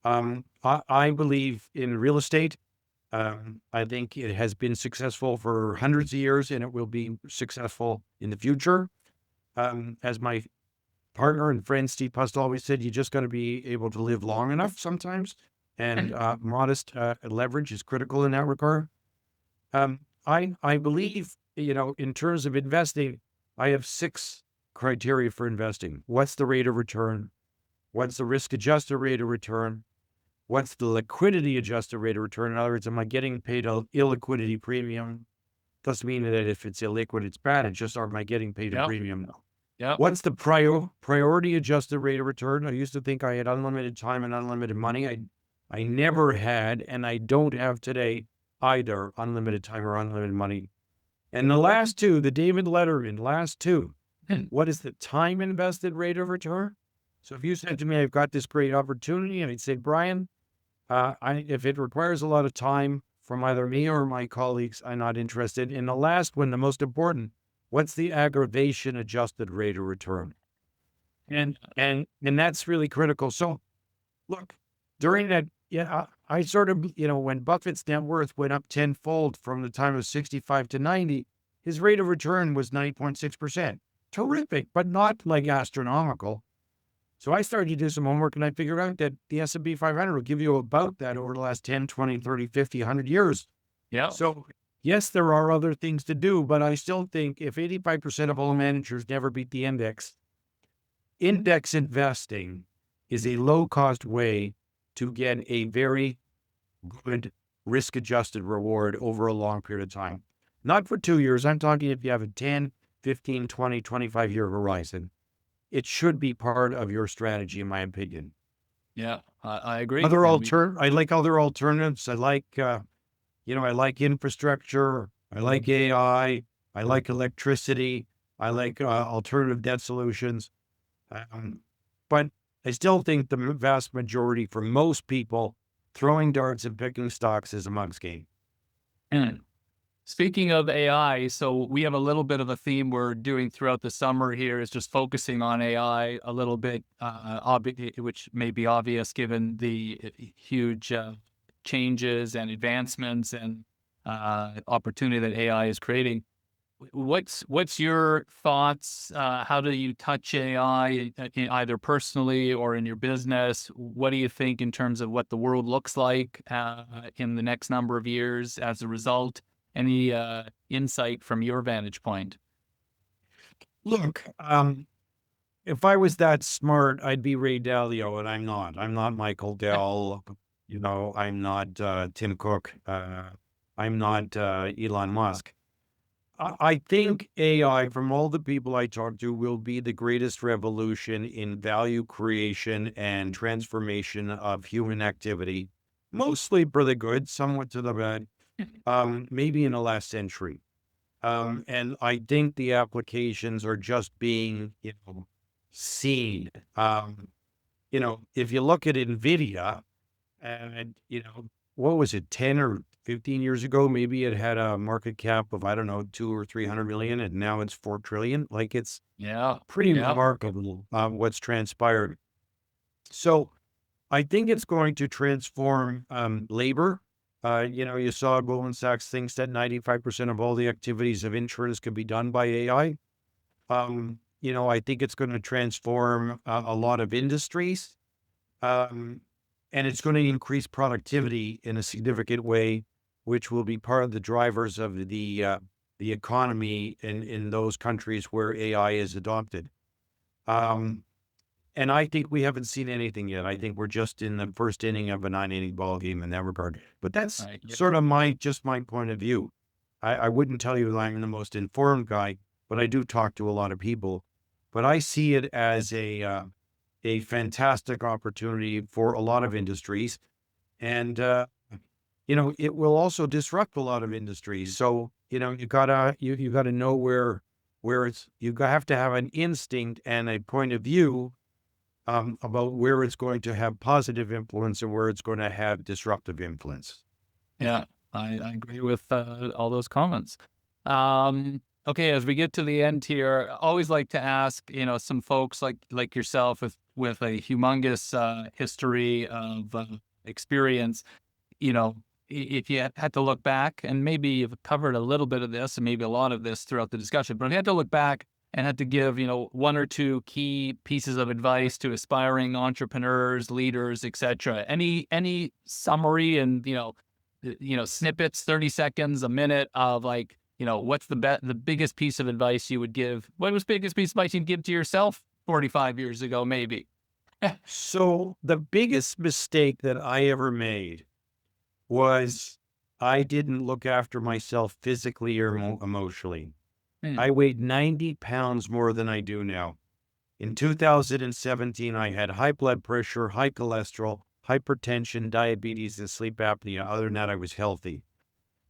I believe in real estate. I think it has been successful for hundreds of years, and it will be successful in the future. As my partner and friend Steve Pust always said, you just got to be able to live long enough sometimes, and modest leverage is critical in that regard. I believe, in terms of investing, I have 6 criteria for investing. What's the rate of return? What's the risk-adjusted rate of return? What's the liquidity-adjusted rate of return? In other words, am I getting paid an illiquidity premium? Doesn't mean that if it's illiquid, it's bad. It's just, am I getting paid a premium? Yeah. What's the priority-adjusted rate of return? I used to think I had unlimited time and unlimited money. I never had, and I don't have today either, unlimited time or unlimited money. And the last 2, the David Letterman, last 2, what is the time invested rate of return? So if you said to me, I've got this great opportunity, and I'd say, Brian, if it requires a lot of time from either me or my colleagues, I'm not interested. And the last one, the most important, what's the aggravation adjusted rate of return? And that's really critical. So look, during that, I sort of, when Buffett's net worth went up tenfold from the time of 65 to 90, his rate of return was 9.6%. Terrific, but not like astronomical. So I started to do some homework, and I figured out that the S&P 500 will give you about that over the last 10, 20, 30, 50, 100 years. Yeah. So yes, there are other things to do, but I still think if 85% of all managers never beat the index investing is a low-cost way to get a very good risk-adjusted reward over a long period of time. Not for 2 years. I'm talking if you have a 10, 15, 20, 25-year horizon. It should be part of your strategy, in my opinion. Yeah, I agree. I like other alternatives. I like, I like infrastructure. I like AI. I like electricity. I like alternative debt solutions. But I still think the vast majority, for most people, throwing darts and picking stocks is a mug's game. And speaking of AI, so we have a little bit of a theme we're doing throughout the summer here is just focusing on AI a little bit, which may be obvious given the huge changes and advancements and opportunity that AI is creating. What's your thoughts? How do you touch AI either personally or in your business? What do you think in terms of what the world looks like in the next number of years as a result? Any insight from your vantage point? Look, if I was that smart, I'd be Ray Dalio, and I'm not. I'm not Michael Dell. I'm not Tim Cook. I'm not Elon Musk. I think AI, from all the people I talk to, will be the greatest revolution in value creation and transformation of human activity, mostly for the good, somewhat to the bad, maybe in the last century. And I think the applications are just being, seen. If you look at NVIDIA, and, what was it, 10 or 15 years ago, maybe it had a market cap of, I don't know, 200 or 300 million, and now it's 4 trillion. Like, it's pretty remarkable what's transpired. So I think it's going to transform labor. You saw Goldman Sachs thinks that 95% of all the activities of insurance can be done by AI. I think it's going to transform a lot of industries, um, and it's going to increase productivity in a significant way, which will be part of the drivers of the economy in those countries where AI is adopted. Um, and I think we haven't seen anything yet. I think we're just in the first inning of a 9-inning ball game in that regard. But that's Right. sort of my point of view. I wouldn't tell you that I'm the most informed guy, but I do talk to a lot of people. But I see it as a fantastic opportunity for a lot of industries, and it will also disrupt a lot of industries. So you gotta know where have to have an instinct and a point of view about where it's going to have positive influence and where it's going to have disruptive influence. Yeah, I agree with all those comments. Okay, as we get to the end here, I always like to ask, some folks like yourself with a humongous history of experience. If you had to look back, and maybe you've covered a little bit of this, and maybe a lot of this throughout the discussion, but if you had to look back and had to give, one or two key pieces of advice to aspiring entrepreneurs, leaders, etc. Any summary and snippets, 30 seconds, a minute of like, what's the biggest piece of advice you would give? What was the biggest piece of advice you'd give to yourself 45 years ago, maybe? So the biggest mistake that I ever made was I didn't look after myself physically or emotionally. Hmm. I weighed 90 pounds more than I do now. In 2017, I had high blood pressure, high cholesterol, hypertension, diabetes, and sleep apnea. Other than that, I was healthy.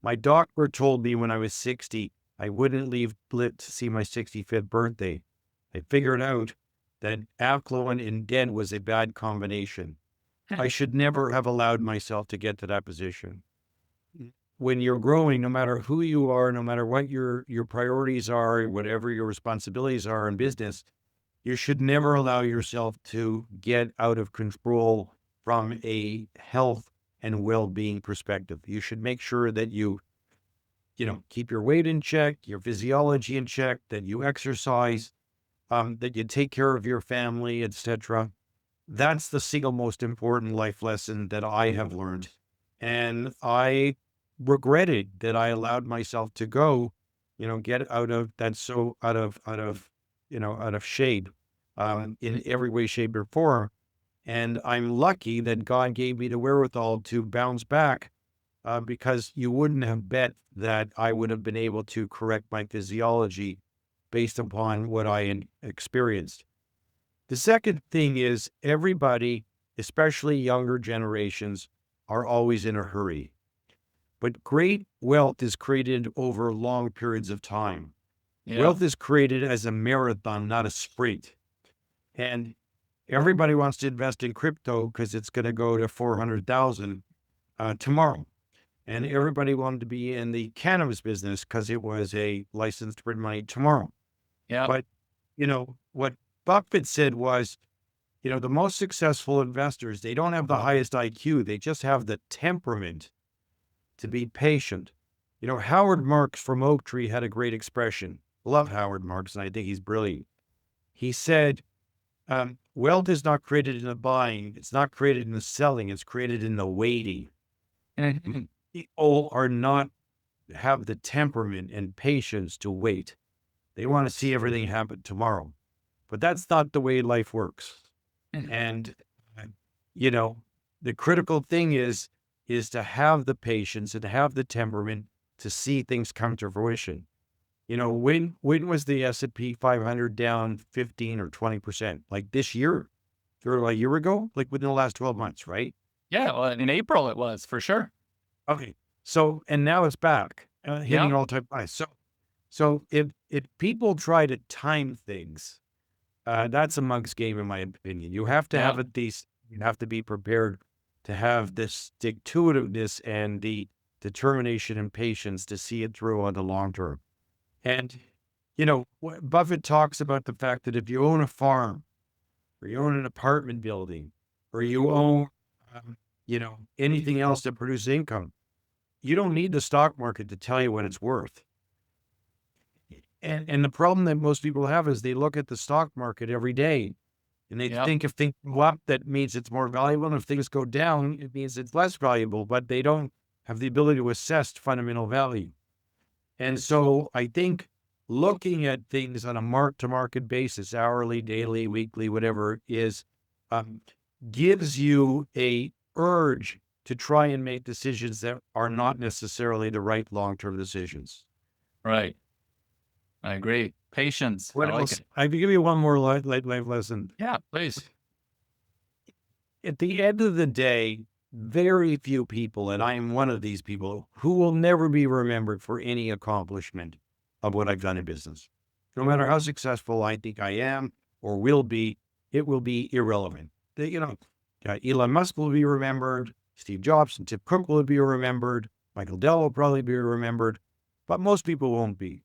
My doctor told me when I was 60, I wouldn't live to see my 65th birthday. I figured out that affluent and dead was a bad combination. I should never have allowed myself to get to that position. When you're growing, no matter who you are, no matter what your priorities are, whatever your responsibilities are in business, you should never allow yourself to get out of control from a health and well-being perspective. You should make sure that you keep your weight in check, your physiology in check, that you exercise, that you take care of your family, etc. That's the single most important life lesson that I have learned. And I regretted that I allowed myself to go, get out of that, so out of shape, in every way, shape, or form. And I'm lucky that God gave me the wherewithal to bounce back, because you wouldn't have bet that I would have been able to correct my physiology based upon what I had experienced. The second thing is everybody, especially younger generations, are always in a hurry. But great wealth is created over long periods of time. Yeah. Wealth is created as a marathon, not a sprint. And everybody wants to invest in crypto because it's going to go to 400,000 tomorrow. And everybody wanted to be in the cannabis business because it was a license to print money tomorrow. Yeah. But, what Buffett said was, the most successful investors, they don't have the highest IQ. They just have the temperament to be patient. Howard Marks from Oak Tree had a great expression. Love Howard Marks, and I think he's brilliant. He said, wealth is not created in the buying. It's not created in the selling. It's created in the waiting. Mhm. People are not have the temperament and patience to wait. They want to see everything happen tomorrow. But that's not the way life works. And, uh, you know, the critical thing is to have the patience and have the temperament to see things come to fruition. When was the S&P 500 down 15 or 20%? Like this year or a year ago? Like within the last 12 months, right? Yeah, well, in April it was for sure. Okay. So, and now it's back, hitting Yeah. all-time highs. So if people try to time things, that's a mug's game, in my opinion. You have to Yeah. have you have to be prepared to have this stick-to-itiveness and the determination and patience to see it through on the long term. And, Buffett talks about the fact that if you own a farm or you own an apartment building or you own, anything else that produces income, you don't need the stock market to tell you what it's worth. And the problem that most people have is they look at the stock market every day and they think if things go up, that means it's more valuable. And if things go down, it means it's less valuable, but they don't have the ability to assess fundamental value. And so I think looking at things on a mark-to-market basis, hourly, daily, weekly, whatever is, gives you a urge to try and make decisions that are not necessarily the right long-term decisions. Right. I agree. Patience. What I like else? it. I can give you one more life lesson. Yeah, please. At the end of the day, very few people, and I am one of these people, who will never be remembered for any accomplishment of what I've done in business. No matter how successful I think I am or will be, it will be irrelevant. Elon Musk will be remembered, Steve Jobs and Tim Cook will be remembered, Michael Dell will probably be remembered, but most people won't be.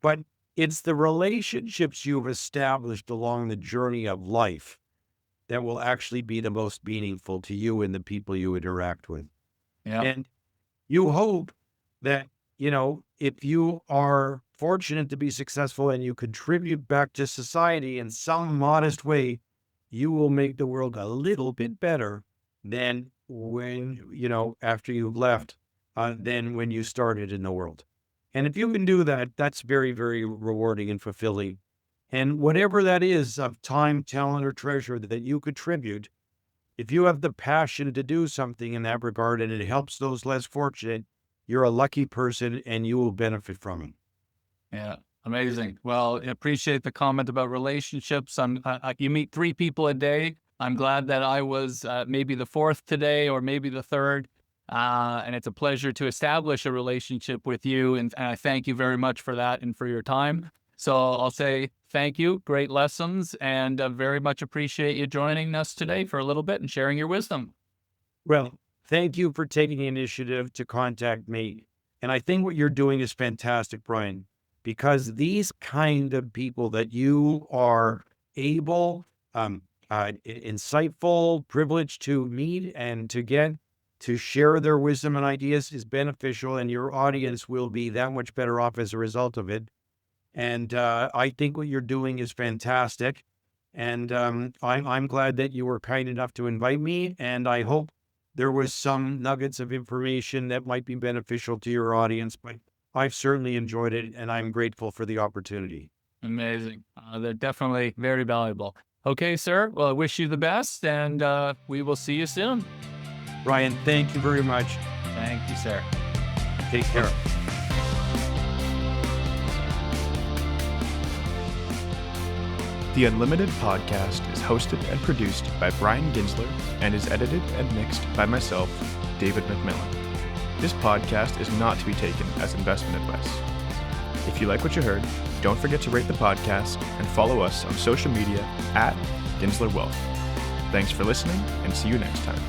But it's the relationships you've established along the journey of life that will actually be the most meaningful to you and the people you interact with. Yeah. And you hope that, if you are fortunate to be successful and you contribute back to society in some modest way, you will make the world a little bit better than when, after you've left, than when you started in the world. And if you can do that, that's very, very rewarding and fulfilling. And whatever that is of time, talent, or treasure that you contribute, if you have the passion to do something in that regard and it helps those less fortunate, you're a lucky person and you will benefit from it. Yeah. Amazing. Well, I appreciate the comment about relationships. You meet 3 people a day. I'm glad that I was maybe the 4th today or maybe the 3rd. And it's a pleasure to establish a relationship with you. And I thank you very much for that and for your time. So I'll say thank you. Great lessons. And very much appreciate you joining us today for a little bit and sharing your wisdom. Well, thank you for taking the initiative to contact me. And I think what you're doing is fantastic, Brian, because these kind of people that you are able, insightful, privileged to meet and to get to share their wisdom and ideas is beneficial, and your audience will be that much better off as a result of it. And I think what you're doing is fantastic. And I'm glad that you were kind enough to invite me. And I hope there was some nuggets of information that might be beneficial to your audience. But I've certainly enjoyed it, and I'm grateful for the opportunity. Amazing. They're definitely very valuable. Okay, sir. Well, I wish you the best, and we will see you soon. Brian, thank you very much. Thank you, sir. Take care. The Unlimited podcast is hosted and produced by Brian Ginsler and is edited and mixed by myself, David McMillan. This podcast is not to be taken as investment advice. If you like what you heard, don't forget to rate the podcast and follow us on social media @GinslerWealth. Thanks for listening, and see you next time.